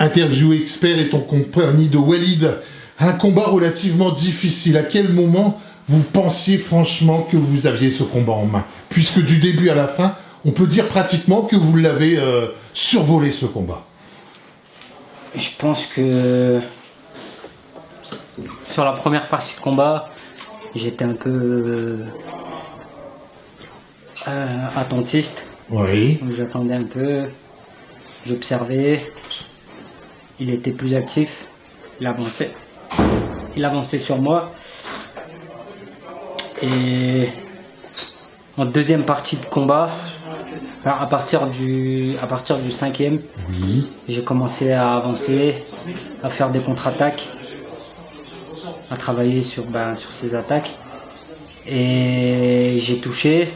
Interview expert est en compagnie de Walid. Un combat relativement difficile. À quel moment vous pensiez franchement que vous aviez ce combat en main? Puisque du début à la fin, on peut dire pratiquement que vous l'avez survolé ce combat. Je pense que sur la première partie de combat, j'étais un peu attentiste. Oui. J'attendais un peu, j'observais. Il était plus actif, il avançait. Il avançait sur moi. Et en deuxième partie de combat, à partir du 5e, Oui. j'ai commencé à avancer, à faire des contre-attaques, à travailler sur ces attaques. Et j'ai touché.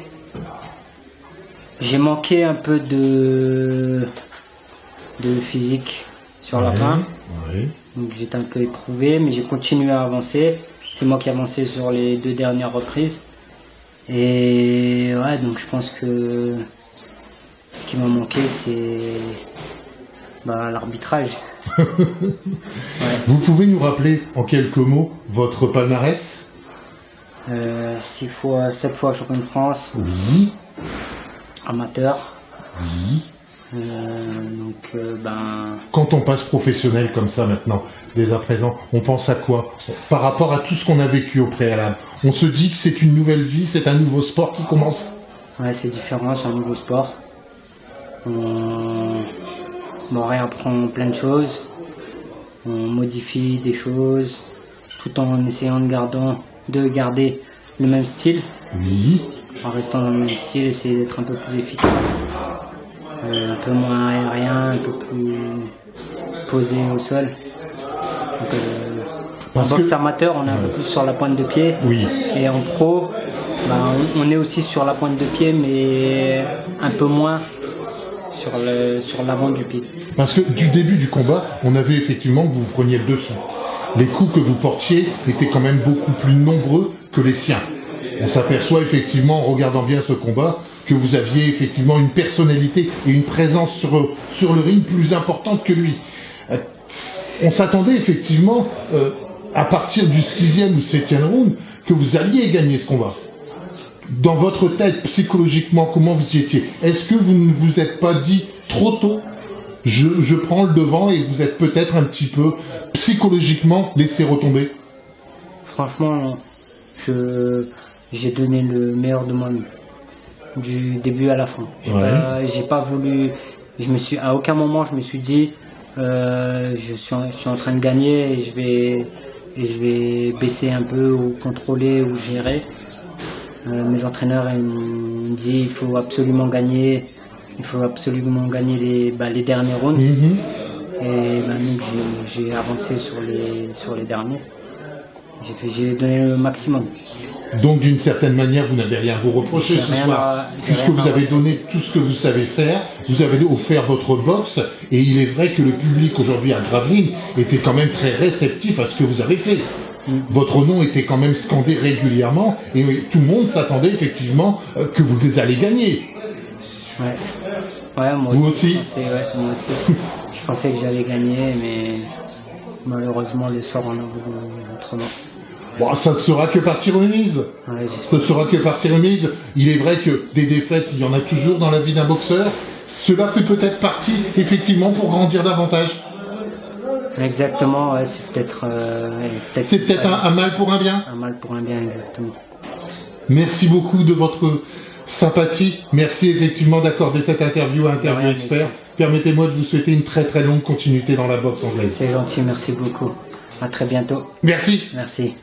J'ai manqué un peu de physique sur la fin. Oui. Donc j'étais un peu éprouvé, mais j'ai continué à avancer. C'est moi qui ai avancé sur les 2 dernières reprises. Et ouais, donc je pense que ce qui m'a manqué, c'est l'arbitrage. Ouais. Vous pouvez nous rappeler en quelques mots votre palmarès? 7 fois champion de France, Oui. amateur. Oui. Donc Quand on passe professionnel comme ça maintenant, dès à présent, on pense à quoi par rapport à tout ce qu'on a vécu au préalable? On se dit que c'est une nouvelle vie, c'est un nouveau sport qui commence? Ouais, c'est différent, c'est un nouveau sport. On réapprend plein de choses, on modifie des choses, tout en essayant de garder le même style. Oui. En restant dans le même style, essayer d'être un peu plus efficace. Un peu moins aérien, un peu plus posé au sol. Donc, en boxe amateur, on est un peu plus sur la pointe de pied. Oui. Et en pro, on est aussi sur la pointe de pied, mais un peu moins sur l'avant du pied. Parce que du début du combat, on a vu effectivement que vous preniez le dessus. Les coups que vous portiez étaient quand même beaucoup plus nombreux que les siens. On s'aperçoit effectivement, en regardant bien ce combat, que vous aviez effectivement une personnalité et une présence sur le ring plus importante que lui. On s'attendait effectivement, à partir du 6e ou 7e round, que vous alliez gagner ce combat. Dans votre tête, psychologiquement, comment vous y étiez? Est-ce que vous ne vous êtes pas dit trop tôt, je prends le devant, et vous êtes peut-être un petit peu psychologiquement laissé retomber? Franchement, j'ai donné le meilleur de moi-même, du début à la fin. J'ai pas voulu, à aucun moment je me suis dit, je suis en train de gagner et je vais baisser un peu ou contrôler ou gérer. Mes entraîneurs ils me disent il faut absolument gagner les derniers rounds. Et donc j'ai avancé sur les derniers. J'ai donné le maximum. Donc d'une certaine manière, vous n'avez rien à vous reprocher ce soir, puisque vous avez donné tout ce que vous savez faire, vous avez offert votre boxe, et il est vrai que le public aujourd'hui à Gravelines était quand même très réceptif à ce que vous avez fait. Votre nom était quand même scandé régulièrement, et tout le monde s'attendait effectivement que vous allez gagner. Ouais, moi vous aussi. aussi Moi aussi. Je pensais que j'allais gagner, mais malheureusement le sort en a voulu autrement. Bon, ça ne sera que partie remise. Ouais, ça ne sera que partie remise. Il est vrai que des défaites, il y en a toujours dans la vie d'un boxeur. Cela fait peut-être partie, effectivement, pour grandir davantage. Exactement, ouais, c'est peut-être... c'est peut-être un mal pour un bien. Un mal pour un bien, exactement. Merci beaucoup de votre sympathie. Merci effectivement d'accorder cette interview à Interview Expert. Permettez-moi de vous souhaiter une très très longue continuité dans la boxe anglaise. C'est gentil, merci beaucoup. À très bientôt. Merci. Merci.